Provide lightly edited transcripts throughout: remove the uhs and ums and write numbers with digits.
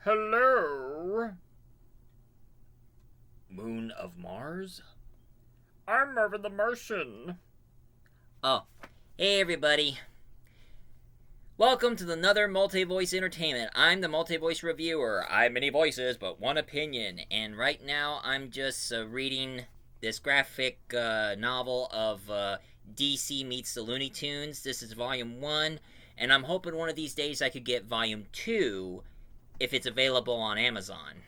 Hello? Moon of Mars? I'm Marvin the Martian. Oh, hey everybody. Welcome to another multi-voice entertainment. I'm the multi-voice reviewer. I have many voices, but one opinion. And right now, I'm just reading this graphic novel of DC meets the Looney Tunes. This is Volume 1, and I'm hoping one of these days I could get Volume 2 if it's available on Amazon.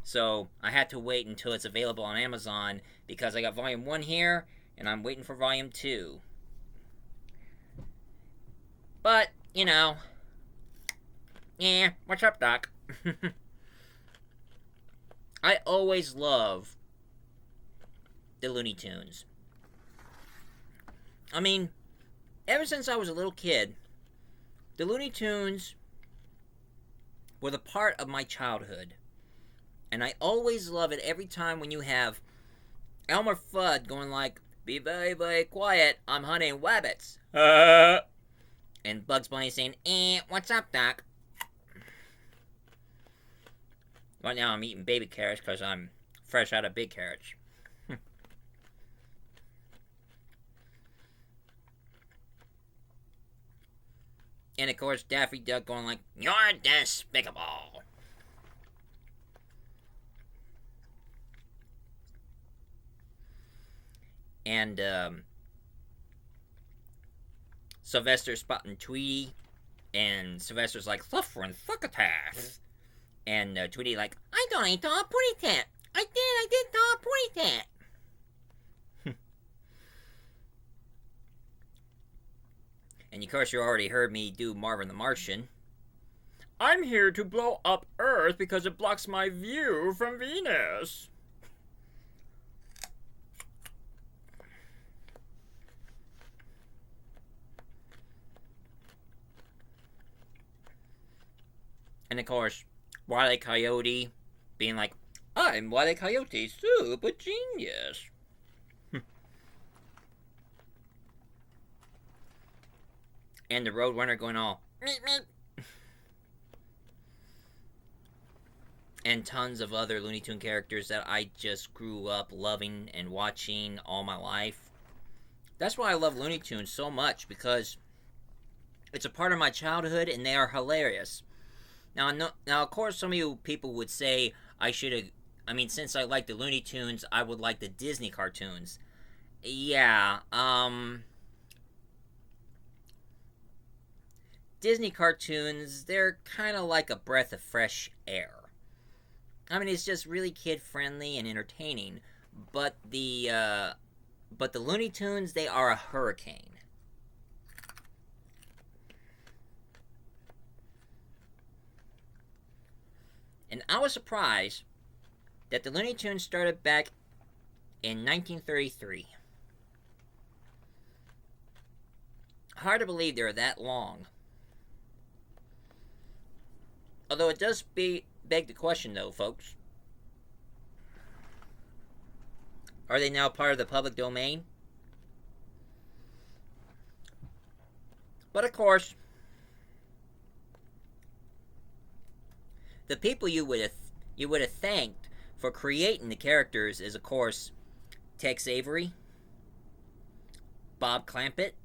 So I had to wait until it's available on Amazon because I got Volume 1 here, and I'm waiting for Volume 2. But, you know, yeah, what's up, Doc? I always love the Looney Tunes. I mean, ever since I was a little kid, the Looney Tunes were the part of my childhood. And I always love it every time when you have Elmer Fudd going like, "Be very, very quiet, I'm hunting rabbits." And Bugs Bunny saying, what's up, Doc? Right now I'm eating baby carrots because I'm fresh out of big carrots. And of course, Daffy Duck going like, "You're despicable." And Sylvester spotting Tweety, and Sylvester's like, "Suffering succotash." And Tweety like, "I don't eat dog putty tat. I did dog putty tat." And of course, you already heard me do Marvin the Martian. I'm here to blow up Earth because it blocks my view from Venus. And of course, Wile E. Coyote being like, "I'm Wile E. Coyote, super genius." And the Roadrunner going all, "Meep, meep." And tons of other Looney Tune characters that I just grew up loving and watching all my life. That's why I love Looney Tunes so much, because it's a part of my childhood and they are hilarious. Now, of course, some of you people would say I should have. I mean, since I like the Looney Tunes, I would like the Disney cartoons. Yeah, Disney cartoons, they're kind of like a breath of fresh air. I mean, it's just really kid friendly and entertaining, but the Looney Tunes, they are a hurricane. And I was surprised that the Looney Tunes started back in 1933. Hard to believe they were that long. Although it does beg the question, though, folks. Are they now part of the public domain? But of course, the people you would have thanked for creating the characters is, of course, Tex Avery, Bob Clampett,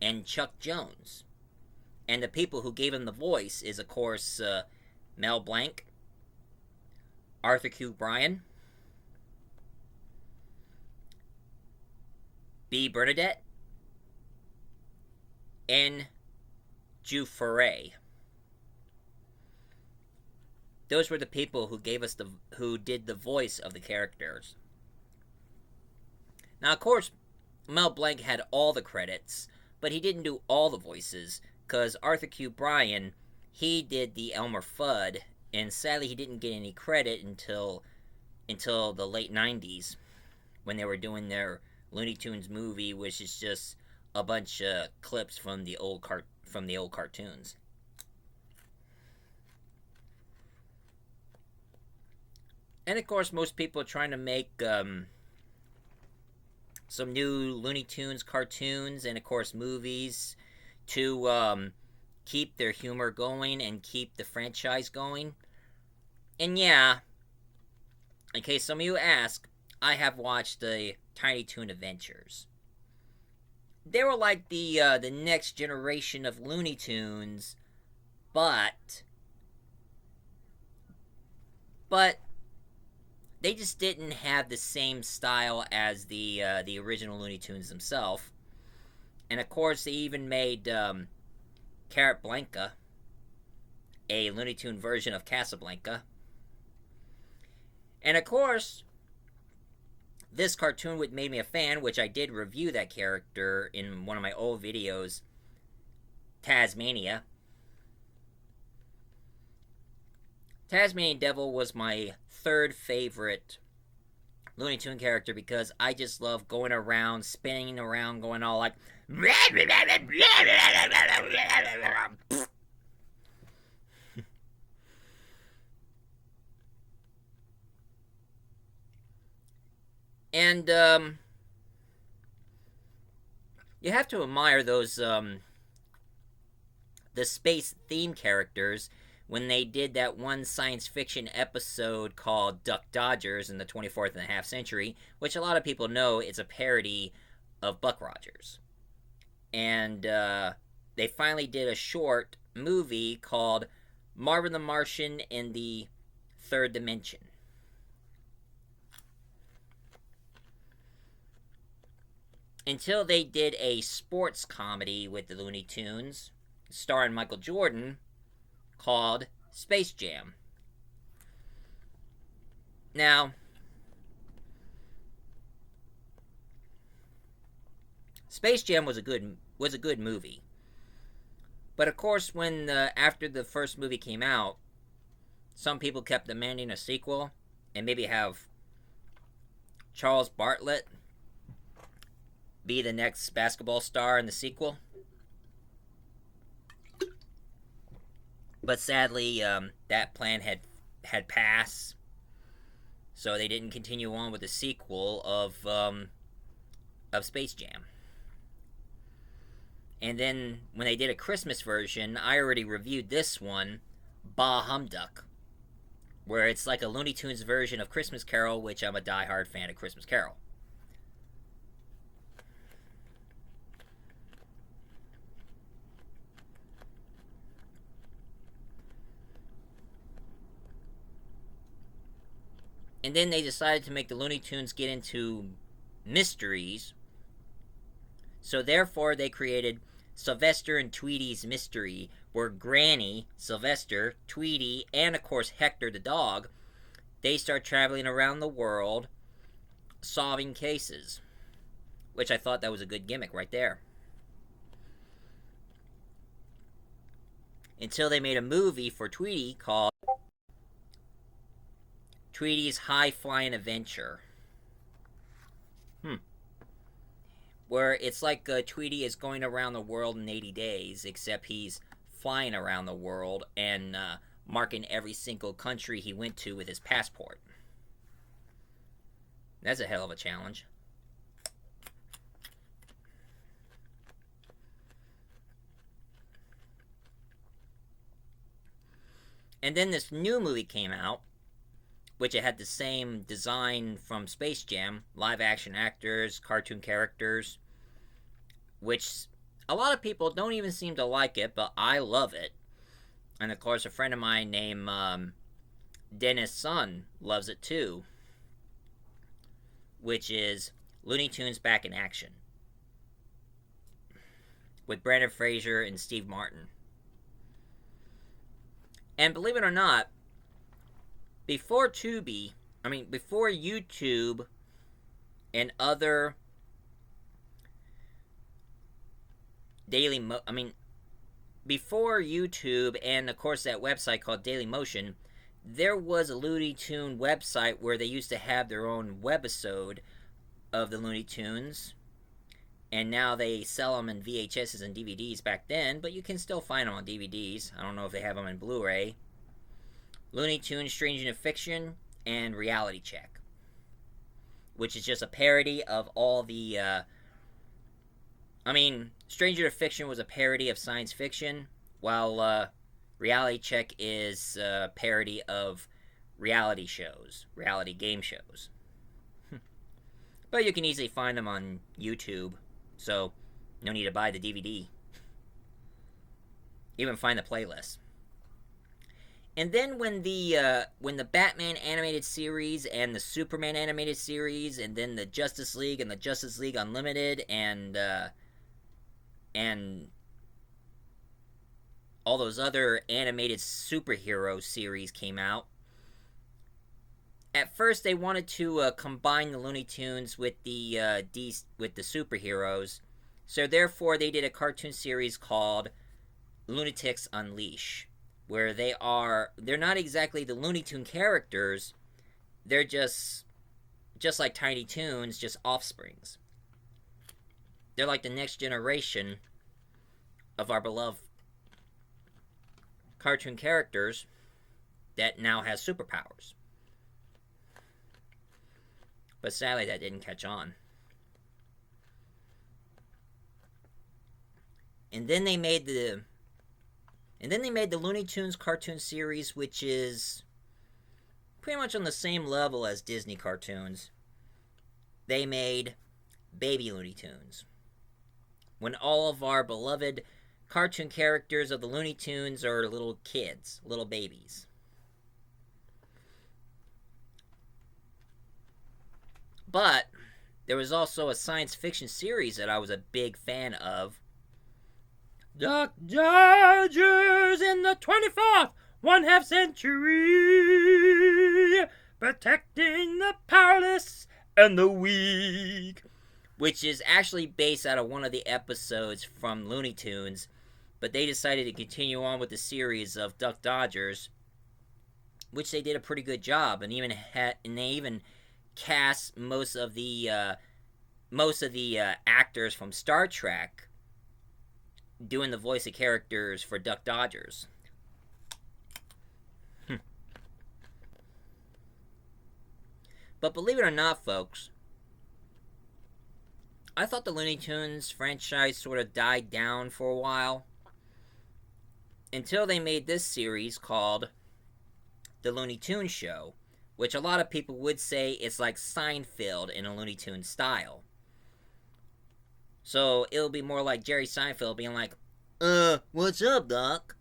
and Chuck Jones. And the people who gave him the voice is, of course, Mel Blanc, Arthur Q. Bryan, B. Bernadette, and Drew Foray. Those were the people who did the voice of the characters. Now, of course, Mel Blanc had all the credits, but he didn't do all the voices, because Arthur Q. Bryan, he did the Elmer Fudd, and sadly he didn't get any credit until the late 90s, when they were doing their Looney Tunes movie, which is just a bunch of clips from the old cartoons. And of course, most people are trying to make some new Looney Tunes cartoons and, of course, movies to keep their humor going and keep the franchise going. And yeah, in case some of you ask, I have watched the Tiny Toon Adventures. They were like the next generation of Looney Tunes, but they just didn't have the same style as the original Looney Tunes themselves. And of course, they even made Carrot Blanca, a Looney Tune version of Casablanca. And of course, this cartoon would made me a fan, which I did review that character in one of my old videos, Taz-Mania. Taz-Mania Devil was my third favorite Looney Tune character because I just love going around, spinning around, going all like... And, you have to admire those, the space theme characters when they did that one science fiction episode called Duck Dodgers in the 24th and a half century, which a lot of people know is a parody of Buck Rogers. And, they finally did a short movie called Marvin the Martian in the Third Dimension. Until they did a sports comedy with the Looney Tunes, starring Michael Jordan, called Space Jam. Now, Space Jam was a good movie, but of course, when after the first movie came out, some people kept demanding a sequel, and maybe have Charles Bartlett be the next basketball star in the sequel. But sadly, that plan had passed, so they didn't continue on with the sequel of Space Jam. And then when they did a Christmas version, I already reviewed this one, Bah Humduck, where it's like a Looney Tunes version of Christmas Carol, which I'm a diehard fan of Christmas Carol. And then they decided to make the Looney Tunes get into mysteries. So therefore they created Sylvester and Tweety's Mystery, where Granny, Sylvester, Tweety, and of course Hector the dog, they start traveling around the world solving cases. Which I thought that was a good gimmick right there. Until they made a movie for Tweety called Tweety's High Flying Adventure. Where it's like Tweety is going around the world in 80 days, except he's flying around the world and marking every single country he went to with his passport. That's a hell of a challenge. And then this new movie came out, which it had the same design from Space Jam, live action actors, cartoon characters, which a lot of people don't even seem to like it, but I love it. And of course, a friend of mine named Dennis Sun loves it too, which is Looney Tunes Back in Action, with Brendan Fraser and Steve Martin. And believe it or not, before YouTube and other before YouTube and of course that website called Daily Motion, there was a Looney Tune website where they used to have their own webisode of the Looney Tunes, and now they sell them in VHSs and DVDs back then, but you can still find them on DVDs. I don't know if they have them in Blu-ray. Looney Tunes Strange Into Fiction and Reality Check, which is just a parody of all the Stranger to Fiction was a parody of science fiction, while Reality Check is a parody of reality shows, reality game shows. But you can easily find them on YouTube, so no need to buy the DVD. Even find the playlist. And then when the Batman animated series and the Superman animated series, and then the Justice League and the Justice League Unlimited and all those other animated superhero series came out, at first they wanted to combine the Looney Tunes with the superheroes, so therefore they did a cartoon series called Lunatics Unleash, where they're not exactly the Looney Tune characters, they're just like Tiny Toons, just offsprings. They're like the next generation of our beloved cartoon characters that now has superpowers. But sadly, that didn't catch on. And then they made the Looney Tunes cartoon series, which is pretty much on the same level as Disney cartoons. They made Baby Looney Tunes, when all of our beloved cartoon characters of the Looney Tunes are little kids, little babies. But there was also a science fiction series that I was a big fan of. Duck Dodgers in the 24th one-half century, protecting the powerless and the weak, which is actually based out of one of the episodes from Looney Tunes, but they decided to continue on with the series of Duck Dodgers, which they did a pretty good job, and they even cast most of the actors from Star Trek doing the voice of characters for Duck Dodgers. But believe it or not, folks, I thought the Looney Tunes franchise sort of died down for a while, until they made this series called The Looney Tunes Show, which a lot of people would say is like Seinfeld in a Looney Tunes style. So it'll be more like Jerry Seinfeld being like, what's up, Doc?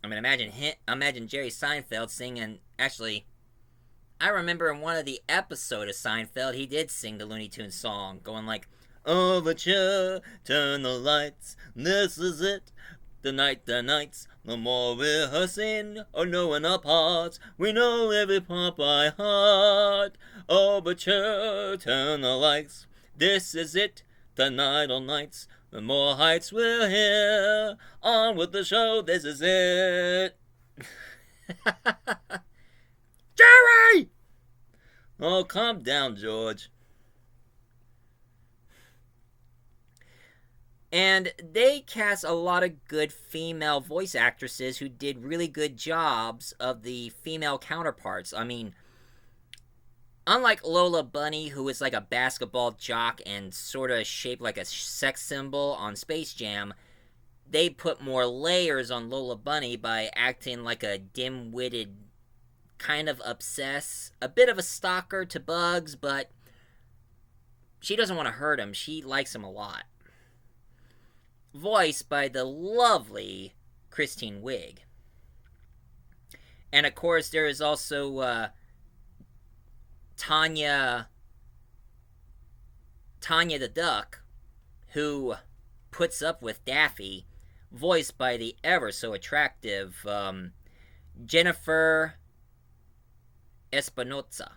I mean, imagine Jerry Seinfeld singing. Actually, I remember in one of the episodes of Seinfeld, he did sing the Looney Tunes song, going like, Overture, turn the lights, this is it. The nights, no more rehearsing or knowing our parts. We know every part by heart. Overture, turn the lights, this is it. The night all nights, the more heights we'll hear. On with the show, this is it. Jerry! Oh, calm down, George. And they cast a lot of good female voice actresses who did really good jobs of the female counterparts. I mean, unlike Lola Bunny, who is like a basketball jock and sort of shaped like a sex symbol on Space Jam, they put more layers on Lola Bunny by acting like a dim-witted, kind of obsessed, a bit of a stalker to Bugs, but she doesn't want to hurt him. She likes him a lot. Voiced by the lovely Christine Wiig. And of course, there is also Tanya the Duck, who puts up with Daffy, voiced by the ever so attractive Jennifer Espinoso.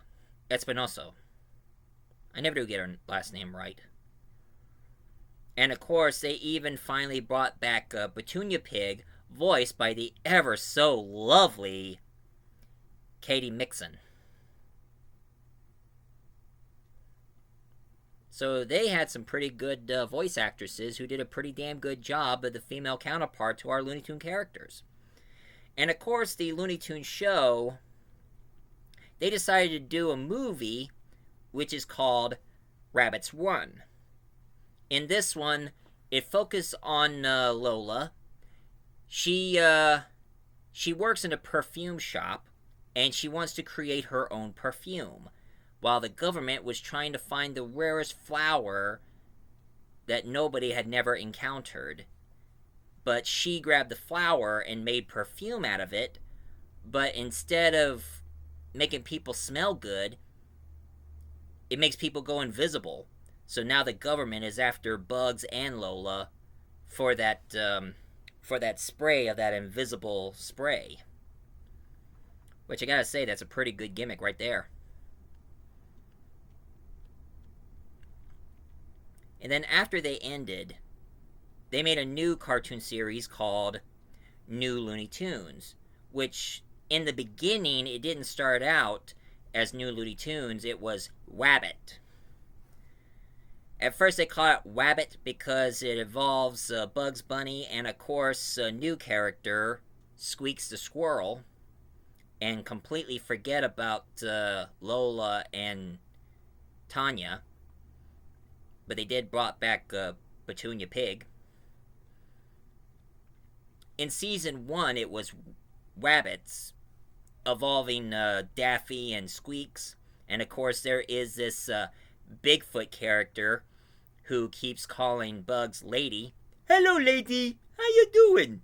I never do get her last name right. And of course, they even finally brought back Petunia Pig, voiced by the ever so lovely Katie Mixon. So they had some pretty good voice actresses who did a pretty damn good job of the female counterpart to our Looney Tunes characters. And of course, the Looney Tunes show, they decided to do a movie which is called Rabbit's Run. In this one, it focused on Lola. She works in a perfume shop, and she wants to create her own perfume, while the government was trying to find the rarest flower that nobody had never encountered. But she grabbed the flower and made perfume out of it, but instead of making people smell good, it makes people go invisible. So now the government is after Bugs and Lola for that spray of that invisible spray. Which I gotta say, that's a pretty good gimmick right there. And then after they ended, they made a new cartoon series called New Looney Tunes, which in the beginning, it didn't start out as New Looney Tunes, it was Wabbit. At first they call it Wabbit because it involves Bugs Bunny and, of course, a new character, Squeaks the Squirrel, and completely forget about Lola and Tanya. But they did brought back Petunia Pig. In Season 1, it was Wabbits, evolving Daffy and Squeaks. And, of course, there is this Bigfoot character who keeps calling Bugs Lady. Hello, lady. How you doing?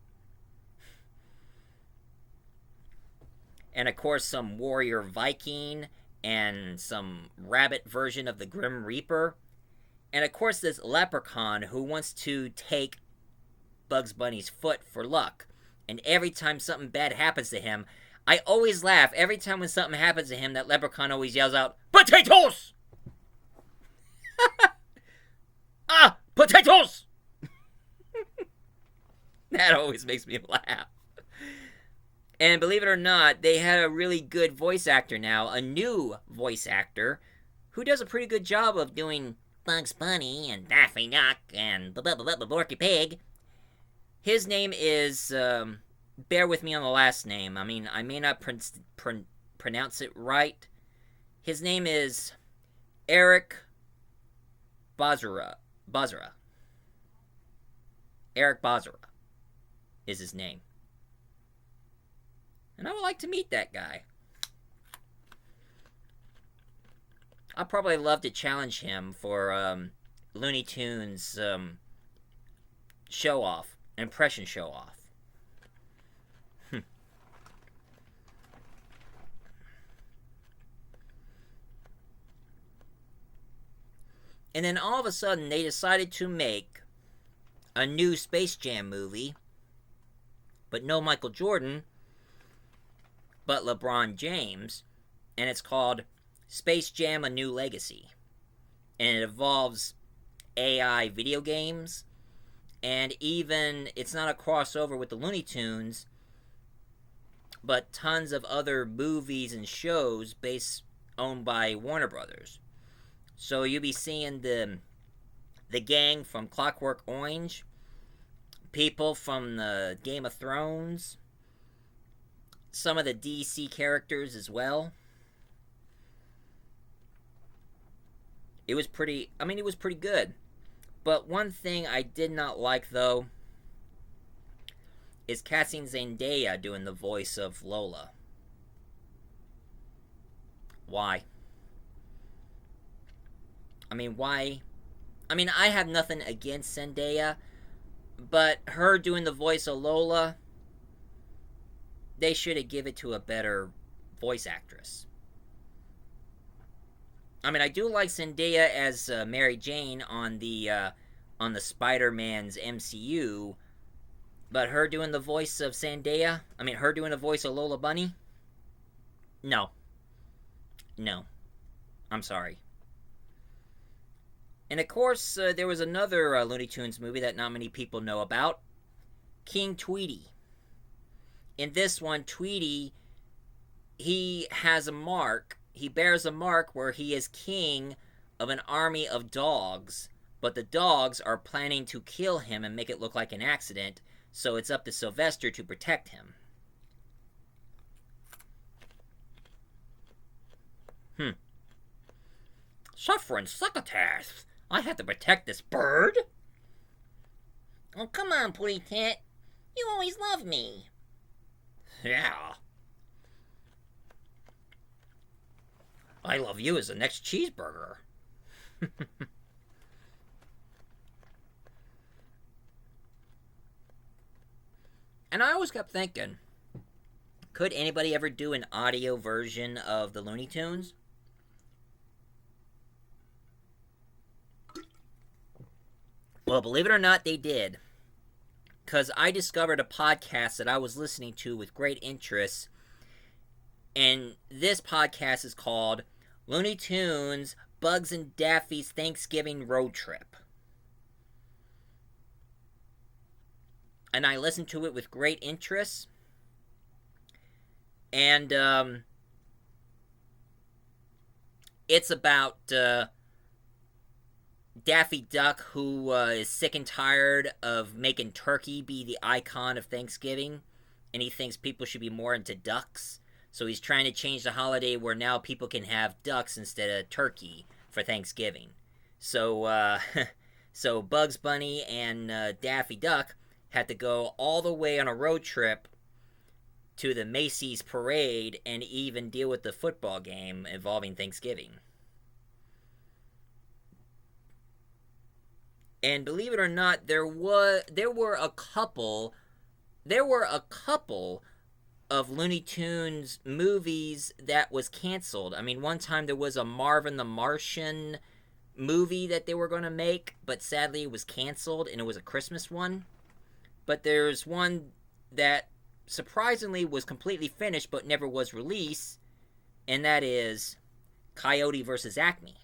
And, of course, some warrior Viking and some rabbit version of the Grim Reaper. And, of course, this leprechaun who wants to take Bugs Bunny's foot for luck. And every time something bad happens to him, I always laugh. Every time when something happens to him, that leprechaun always yells out, "Potatoes!" Ah! Potatoes! That always makes me laugh. And believe it or not, they had a really good voice actor now, a new voice actor, who does a pretty good job of doing Bugs Bunny and Daffy Duck and Porky Pig. His name is, bear with me on the last name. I mean, I may not pronounce it right. His name is Eric Bozra. Eric Bozra is his name. And I would like to meet that guy. I'd probably love to challenge him for Looney Tunes show-off, impression show-off. And then all of a sudden, they decided to make a new Space Jam movie, but no Michael Jordan, but LeBron James, and it's called Space Jam: A New Legacy. And it involves AI video games, and even, it's not a crossover with the Looney Tunes, but tons of other movies and shows owned by Warner Brothers. So you'll be seeing the gang from Clockwork Orange, people from the Game of Thrones, some of the DC characters as well. It was pretty good. But one thing I did not like, though, is casting Zendaya doing the voice of Lola. Why? Why? I have nothing against Zendaya, but her doing the voice of Lola, they should have given it to a better voice actress. I do like Zendaya as Mary Jane on the Spider-Man's MCU, but her doing the voice of Zendaya, her doing the voice of Lola Bunny, no. I'm sorry. And of course, there was another Looney Tunes movie that not many people know about, King Tweety. In this one, Tweety, he has a mark. He bears a mark where he is king of an army of dogs, but the dogs are planning to kill him and make it look like an accident, so it's up to Sylvester to protect him. Suffering succotash. I have to protect this bird? Oh, come on, Pooty Tit. You always love me. Yeah. I love you as the next cheeseburger. And I always kept thinking, could anybody ever do an audio version of the Looney Tunes? Well, believe it or not, they did. Because I discovered a podcast that I was listening to with great interest. And this podcast is called Looney Tunes, Bugs and Daffy's Thanksgiving Road Trip. And I listened to it with great interest. And it's about Daffy Duck, who is sick and tired of making turkey be the icon of Thanksgiving. And he thinks people should be more into ducks. So he's trying to change the holiday where now people can have ducks instead of turkey for Thanksgiving. So, so Bugs Bunny and Daffy Duck had to go all the way on a road trip to the Macy's parade and even deal with the football game involving Thanksgiving. And believe it or not, there were a couple of Looney Tunes movies that was canceled. I mean, one time there was a Marvin the Martian movie that they were going to make, but sadly it was canceled, and it was a Christmas one. But there's one that surprisingly was completely finished but never was released, and that is Coyote vs. Acme.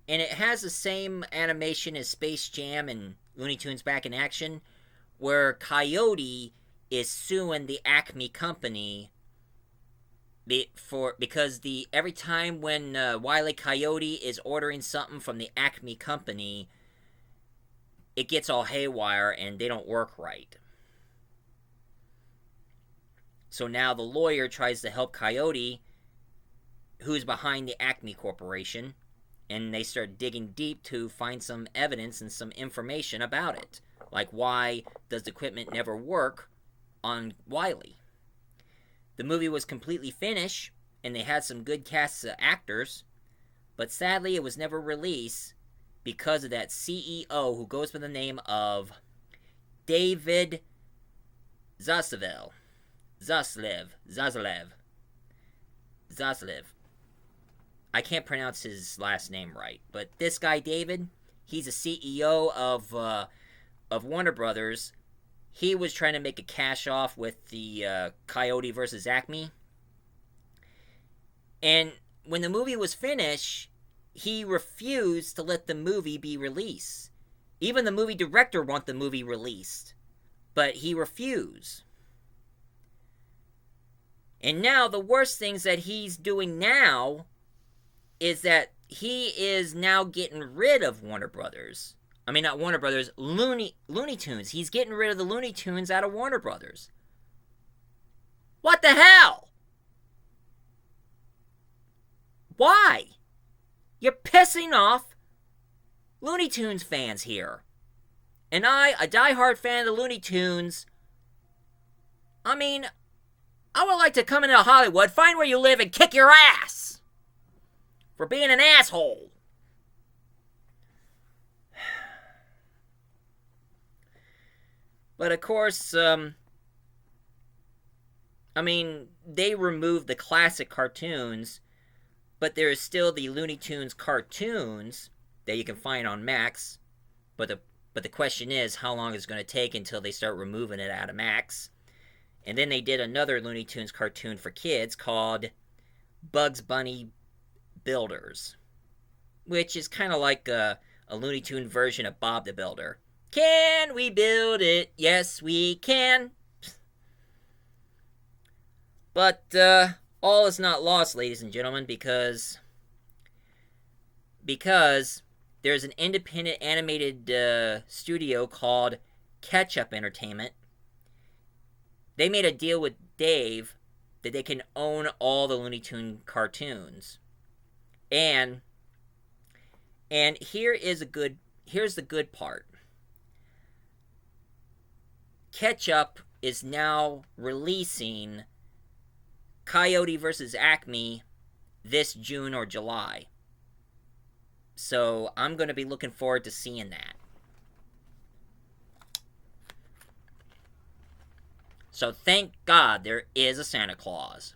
And it has the same animation as Space Jam and Looney Tunes Back in Action, where Coyote is suing the Acme company because every time when Wile E. Coyote is ordering something from the Acme company, it gets all haywire and they don't work right. So now the lawyer tries to help Coyote, who's behind the Acme Corporation, and they start digging deep to find some evidence and some information about it. Like, why does the equipment never work on Wile? The movie was completely finished, and they had some good casts of actors, but sadly it was never released because of that CEO who goes by the name of David Zaslav. I can't pronounce his last name right, but this guy David, he's a CEO of Warner Brothers. He was trying to make a cash off with the Coyote vs. Acme. And when the movie was finished, he refused to let the movie be released. Even the movie director wanted the movie released, but he refused. And now the worst things that he's doing now is that he is now getting rid of Warner Brothers. I mean, not Warner Brothers, Looney Tunes. He's getting rid of the Looney Tunes out of Warner Brothers. What the hell? Why? You're pissing off Looney Tunes fans here. And I, a diehard fan of the Looney Tunes, I mean, I would like to come into Hollywood, find where you live, and kick your ass for being an asshole. But of course, I mean, they removed the classic cartoons, but there is still the Looney Tunes cartoons that you can find on Max. But the question is, how long is it going to take until they start removing it out of Max? And then they did another Looney Tunes cartoon for kids called Bugs Bunny Builders, which is kind of like a Looney Tune version of Bob the Builder. Can we build it? Yes, we can. But all is not lost, ladies and gentlemen, because there's an independent animated studio called Ketchup Entertainment. They made a deal with Dave that they can own all the Looney Tune cartoons. And here's the good part. Ketchup is now releasing Coyote vs. Acme this June or July. So I'm going to be looking forward to seeing that. So thank God there is a Santa Claus.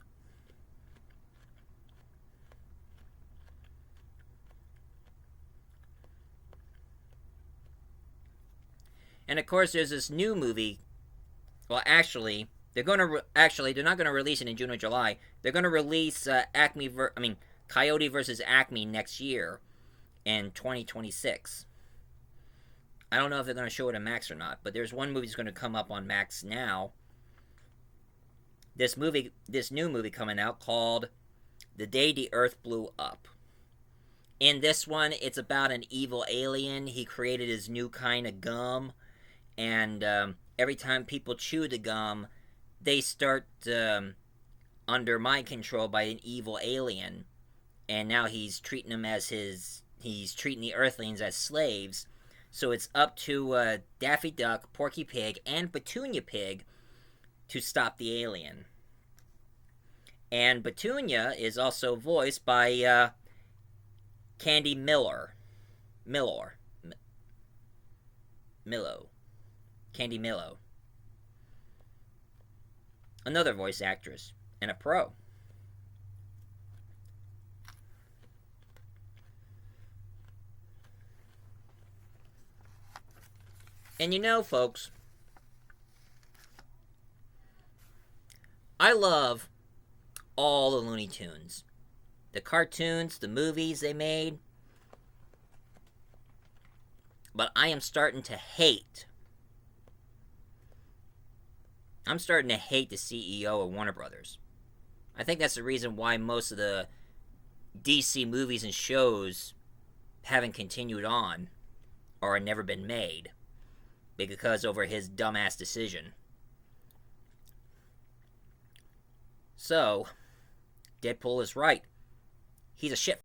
And of course, there's this new movie. Well, actually, they're not going to release it in June or July. They're going to release Coyote versus Acme next year in 2026. I don't know if they're going to show it on Max or not, but there's one movie that's going to come up on Max now. This new movie coming out called The Day the Earth Blew Up. In this one, it's about an evil alien. He created his new kind of gum, and every time people chew the gum, they start under mind control by an evil alien, and now he's treating the Earthlings as slaves. So it's up to Daffy Duck, Porky Pig, and Petunia Pig to stop the alien. And Petunia is also voiced by Candy Miller. Candy Milo. Another voice actress and a pro. And you know, folks, I love all the Looney Tunes. The cartoons, the movies they made. But I am starting to hate. I'm starting to hate the CEO of Warner Brothers. I think that's the reason why most of the DC movies and shows haven't continued on or never been made. Because over his dumbass decision. So, Deadpool is right. He's a shit.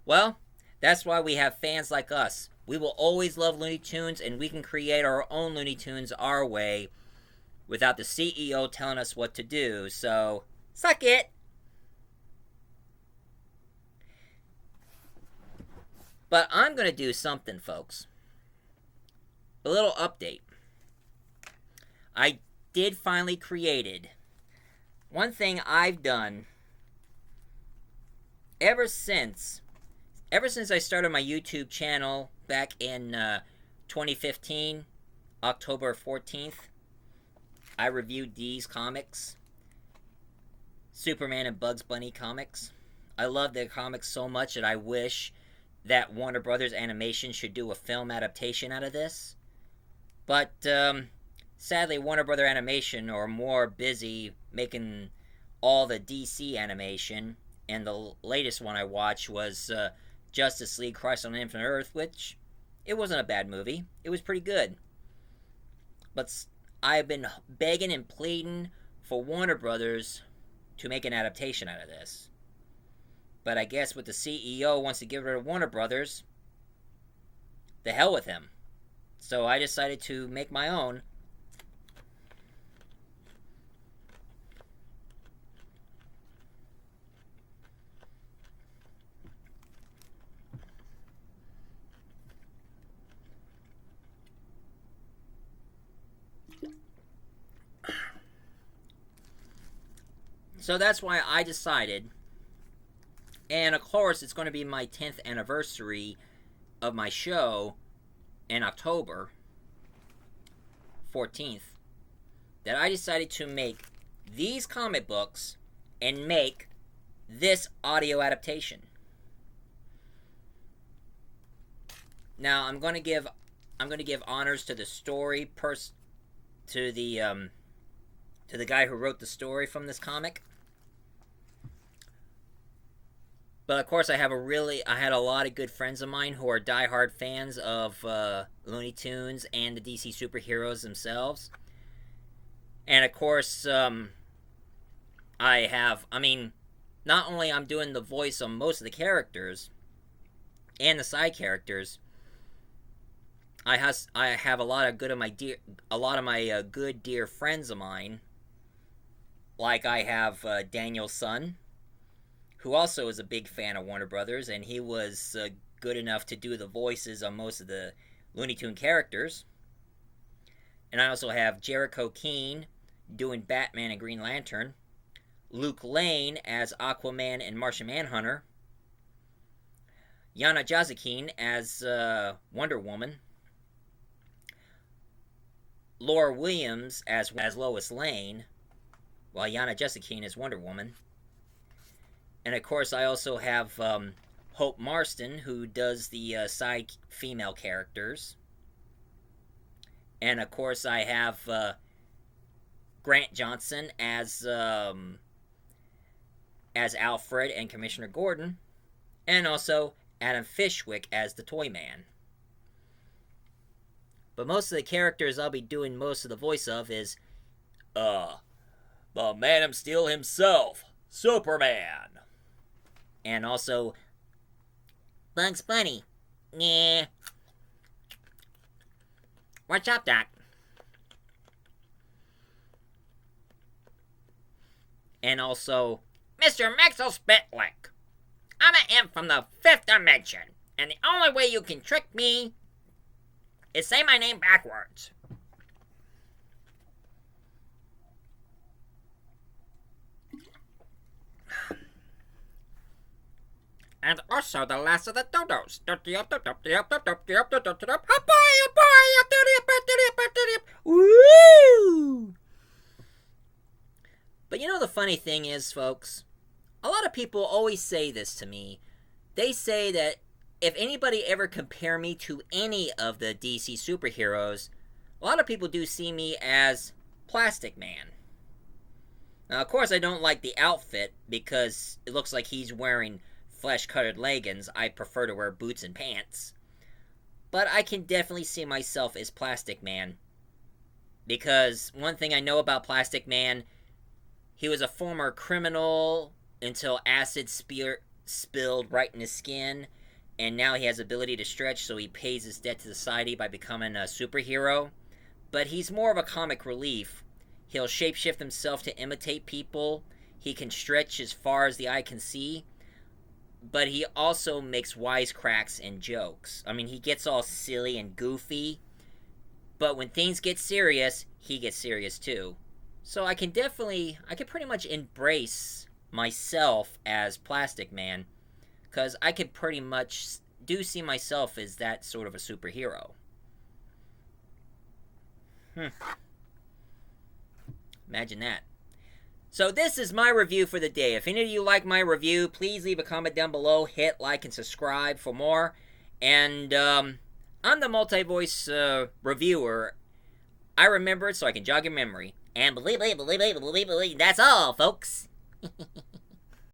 Well, that's why we have fans like us. We will always love Looney Tunes, and we can create our own Looney Tunes our way without the CEO telling us what to do. So, suck it! But I'm going to do something, folks. A little update. I did finally created one thing I've done ever since I started my YouTube channel back in 2015, October 14th. I reviewed these comics. Superman and Bugs Bunny comics. I love their comics so much that I wish that Warner Brothers Animation should do a film adaptation out of this. But, sadly, Warner Brothers Animation are more busy making all the DC animation, and the latest one I watched was Justice League Crisis on Infinite Earth, which, it wasn't a bad movie. It was pretty good. But I've been begging and pleading for Warner Brothers to make an adaptation out of this. But I guess with the CEO wants to get rid of Warner Brothers, the hell with him. So I decided to make my own. So that's why I decided, and of course it's going to be my 10th anniversary of my show in October 14th, that I decided to make these comic books and make this audio adaptation. Now I'm going to give honors to the story to the guy who wrote the story from this comic. But of course, I had a lot of good friends of mine who are diehard fans of Looney Tunes and the DC superheroes themselves. And of course, not only I'm doing the voice on most of the characters and the side characters, I have a lot of my good dear friends of mine. Like I have Daniel's son, who also is a big fan of Warner Brothers, and he was good enough to do the voices on most of the Looney Tune characters. And I also have Jericho Keene doing Batman and Green Lantern, Luke Lane as Aquaman and Martian Manhunter, Yana Jazakin as Wonder Woman, Laura Williams as Lois Lane, while Yana Jazakin is Wonder Woman. And of course, I also have Hope Marston, who does the side female characters. And of course, I have Grant Johnson as Alfred and Commissioner Gordon, and also Adam Fishwick as the Toyman. But most of the characters I'll be doing most of the voice of is, the Man of Steel himself, Superman. And also, Bugs Bunny. Yeah. What's up, Doc? And also, Mr. Maxwell Spitlick. I'm an imp from the 5th dimension, and the only way you can trick me is say my name backwards. And also the last of the dodos. Woo! But you know the funny thing is, folks, a lot of people always say this to me. They say that if anybody ever compare me to any of the DC superheroes, a lot of people do see me as Plastic Man. Now, of course, I don't like the outfit because it looks like he's wearing flesh-colored leggings. I prefer to wear boots and pants. But I can definitely see myself as Plastic Man. Because one thing I know about Plastic Man, he was a former criminal until acid spilled right in his skin. And now he has the ability to stretch, so he pays his debt to society by becoming a superhero. But he's more of a comic relief. He'll shapeshift himself to imitate people. He can stretch as far as the eye can see. But he also makes wisecracks and jokes. I mean, he gets all silly and goofy. But when things get serious, he gets serious too. So I can pretty much embrace myself as Plastic Man. Because I could pretty much do see myself as that sort of a superhero. Imagine that. So this is my review for the day. If any of you like my review, please leave a comment down below. Hit like and subscribe for more. And I'm the multi-voice reviewer. I remember it so I can jog your memory. And believe, that's all, folks.